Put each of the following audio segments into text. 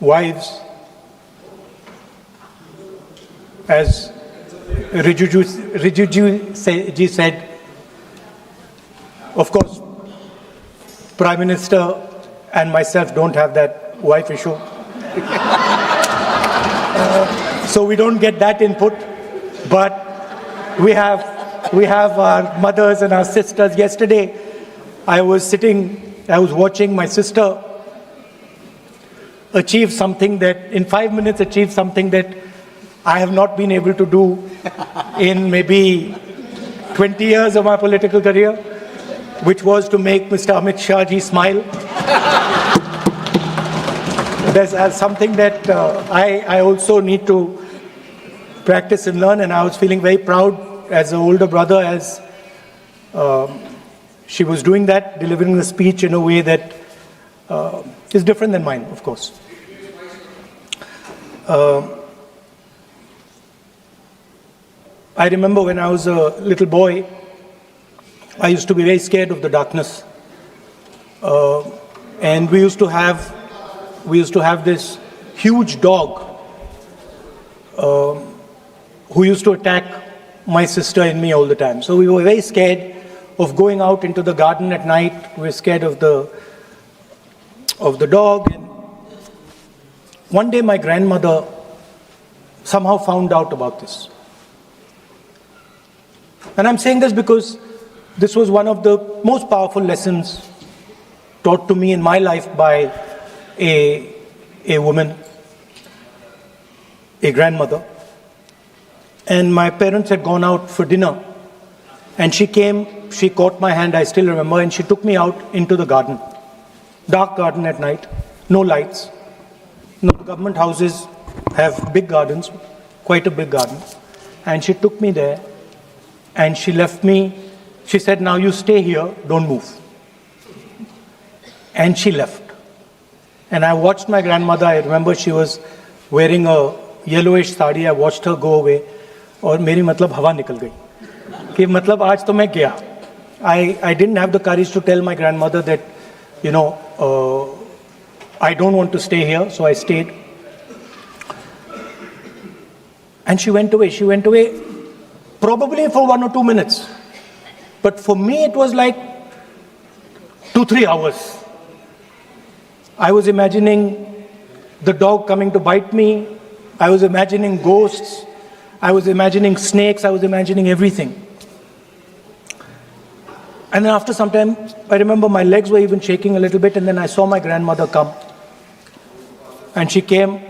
wives, as Rijuju ji said, of course, Prime Minister and myself don't have that wife issue. So we don't get that input, but we have our mothers and our sisters. Yesterday, I was watching my sister achieve something that, in 5 minutes, achieve something that I have not been able to do in maybe 20 years of my political career, which was to make Mr. Amit Shah ji smile. There's something that I also need to practice and learn, and I was feeling very proud as an older brother as she was doing that, delivering the speech in a way that is different than mine, of course. I remember when I was a little boy, I used to be very scared of the darkness. And we used to have this huge dog who used to attack my sister and me all the time. So we were very scared of going out into the garden at night. We were scared of the dog. And one day my grandmother somehow found out about this. And I'm saying this because this was one of the most powerful lessons taught to me in my life by a woman, a grandmother. And my parents had gone out for dinner. And she came, she caught my hand, I still remember, and she took me out into the garden. Dark garden at night, no lights. You know, the government houses have big gardens, quite a big garden. And she took me there and she left me. She said, now you stay here, don't move. And she left. And I watched my grandmother. I remember she was wearing a yellowish sari. I watched her go away. और मेरी मतलब हवा निकल गई कि मतलब आज तो मैं गया. I didn't have the courage to tell my grandmother that, I don't want to stay here, so I stayed. And she went away. She went away probably for 1 or 2 minutes. But for me, it was like 2-3 hours. I was imagining the dog coming to bite me. I was imagining ghosts. I was imagining snakes. I was imagining everything. And then after some time, I remember my legs were even shaking a little bit, and then I saw my grandmother come. And she came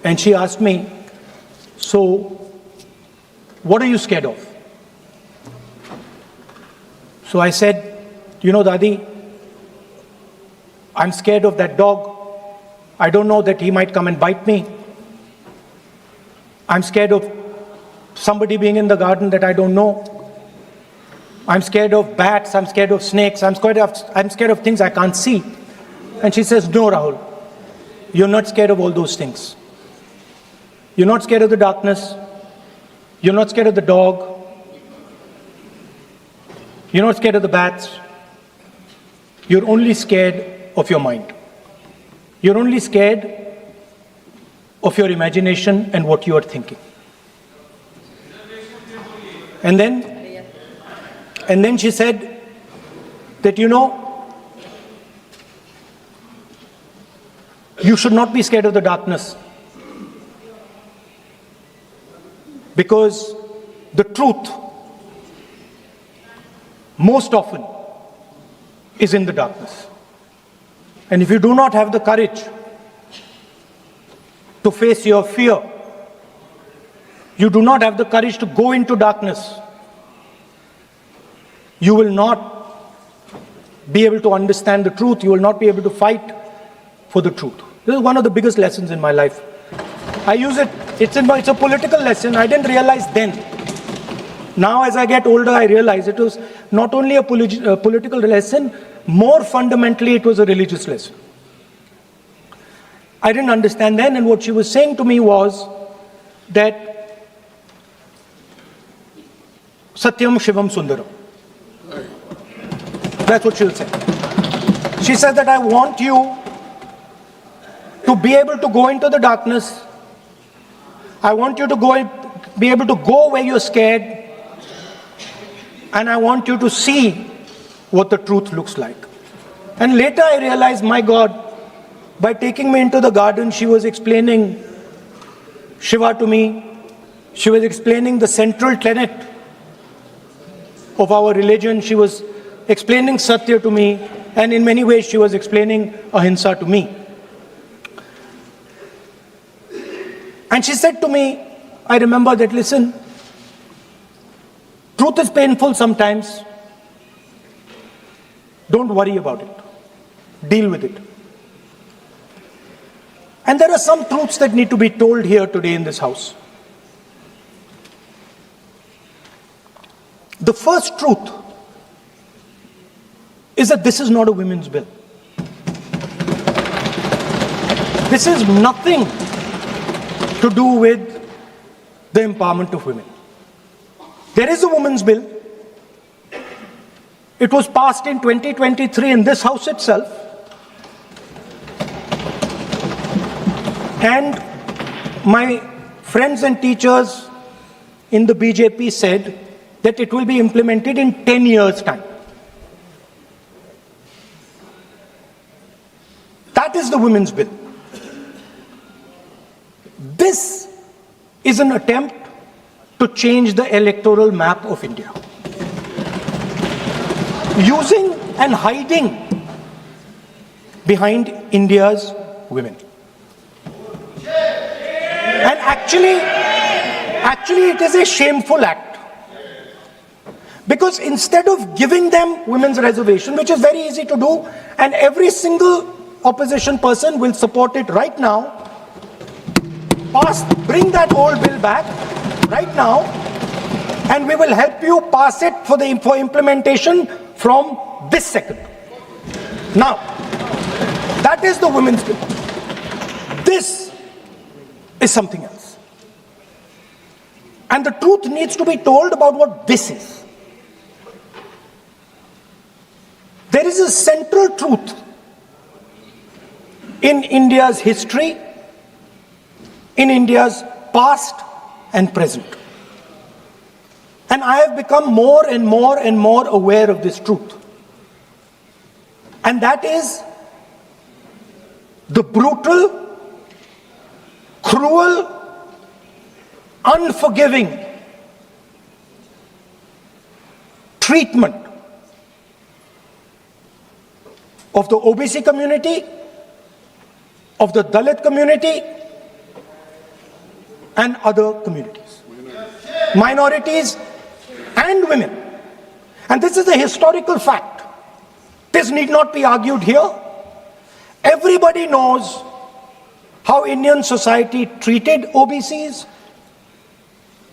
and she asked me, so, what are you scared of? So I said, Dadi, I'm scared of that dog. I don't know that he might come and bite me. I'm scared of somebody being in the garden that I don't know. I'm scared of bats. I'm scared of snakes. I'm scared of things I can't see. And she says, no, Rahul, you're not scared of all those things. You're not scared of the darkness. You're not scared of the dog. You're not scared of the bats. You're only scared of your mind. You're only scared of your imagination and what you are thinking. And then she said that, you should not be scared of the darkness, because the truth most often is in the darkness. And if you do not have the courage to face your fear, you do not have the courage to go into darkness, you will not be able to understand the truth. You will not be able to fight for the truth. This is one of the biggest lessons in my life. I use it, it's a political lesson. I didn't realize then. Now as I get older, I realize it was not only a political lesson, more fundamentally it was a religious lesson. I didn't understand then, and what she was saying to me was that Satyam Shivam Sundaram. That's what she'll say. She said that I want you to be able to go into the darkness. I want you to be able to go where you're scared. And I want you to see what the truth looks like. And later I realized, my God, by taking me into the garden, she was explaining Shiva to me. She was explaining the central tenet of our religion. She was explaining Satya to me. And in many ways, she was explaining Ahimsa to me. And she said to me, I remember that, listen, truth is painful sometimes. Don't worry about it. Deal with it. And there are some truths that need to be told here today in this house. The first truth is that this is not a women's bill. This is nothing to do with the empowerment of women. There is a women's bill. It was passed in 2023 in this house itself. And my friends and teachers in the BJP said that it will be implemented in 10 years' time. That is the women's bill. This is an attempt to change the electoral map of India. Using and hiding behind India's women. And actually it is a shameful act. Because instead of giving them women's reservation, which is very easy to do, and every single opposition person will support it right now, bring that old bill back right now, and we will help you pass it for implementation from this second. Now, that is the women's bill. This is something else. And the truth needs to be told about what this is. There is a central truth in India's history, in India's past and present. And I have become more and more and more aware of this truth. And that is the brutal, cruel, unforgiving treatment of the OBC community, of the Dalit community, and other communities, minorities and women. And this is a historical fact. This need not be argued here. Everybody knows how Indian society treated OBCs,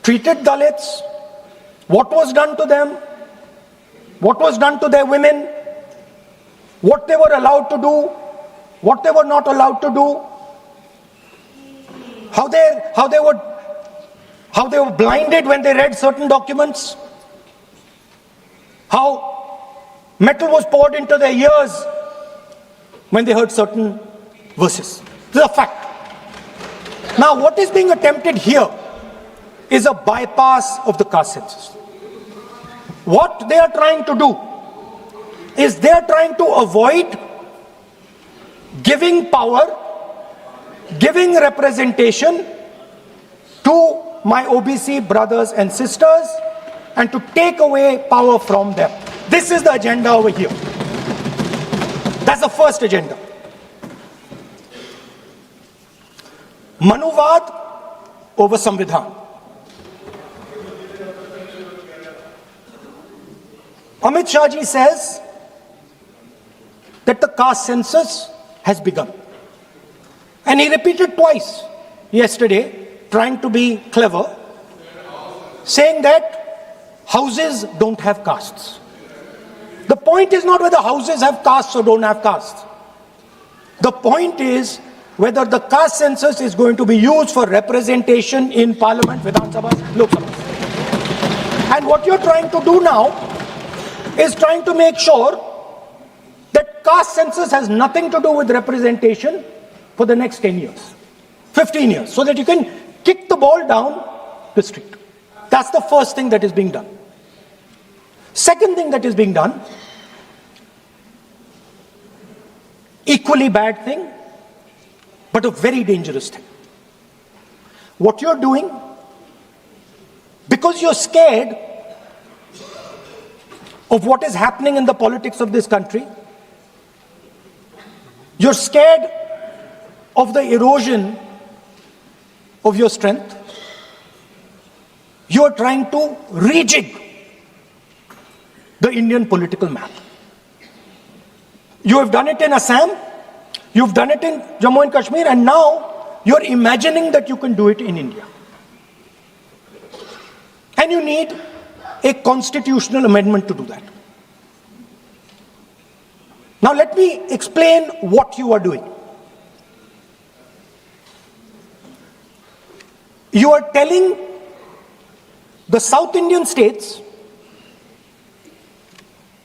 treated Dalits, what was done to them, what was done to their women, what they were allowed to do, what they were not allowed to do, how they were blinded when they read certain documents, how metal was poured into their ears when they heard certain verses. This is a fact. Now, what is being attempted here is a bypass of the caste census. What they are trying to do is they are trying to avoid giving power, giving representation to my OBC brothers and sisters and to take away power from them. This is the agenda over here. That's the first agenda. Manuvad over Samvidhan. Amit Shah ji says that the caste census has begun. And he repeated twice yesterday, trying to be clever, saying that houses don't have castes. The point is not whether houses have castes or don't have castes. The point is whether the caste census is going to be used for representation in Parliament, Vidhan Sabha, Lok Sabha. And what you're trying to do now is trying to make sure that caste census has nothing to do with representation, for the next 10 years, 15 years, so that you can kick the ball down the street. That's the first thing that is being done. Second thing that is being done, equally bad thing, but a very dangerous thing. What you're doing, because you're scared of what is happening in the politics of this country, you're scared of the erosion of your strength, you're trying to rejig the Indian political map. You have done it in Assam, you've done it in Jammu and Kashmir, and now you're imagining that you can do it in India. And you need a constitutional amendment to do that. Now let me explain what you are doing. You are telling the South Indian states,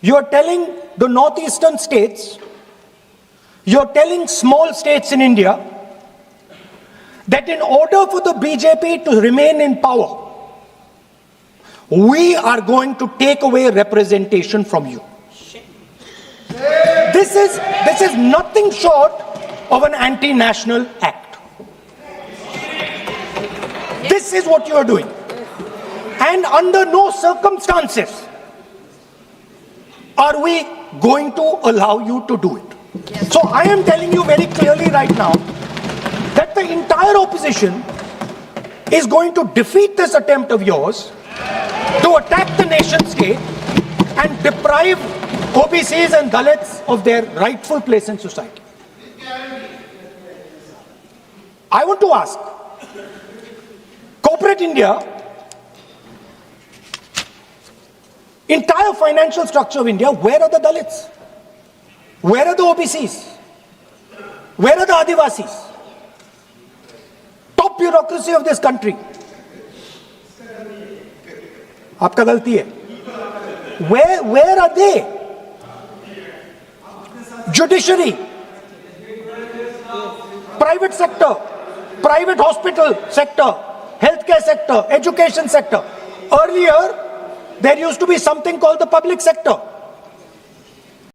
you are telling the northeastern states, you are telling small states in India that in order for the BJP to remain in power, we are going to take away representation from you. This is nothing short of an anti-national act. This is what you are doing. And under no circumstances are we going to allow you to do it. So I am telling you very clearly right now that the entire opposition is going to defeat this attempt of yours to attack the nation state and deprive OBCs and Dalits of their rightful place in society. I want to ask, corporate India, entire financial structure of India, where are the Dalits? Where are the OBCs? Where are the Adivasis? Top bureaucracy of this country. आपका गलती है. Where are they? Judiciary, private sector, private hospital sector, healthcare sector, education sector. Earlier, there used to be something called the public sector.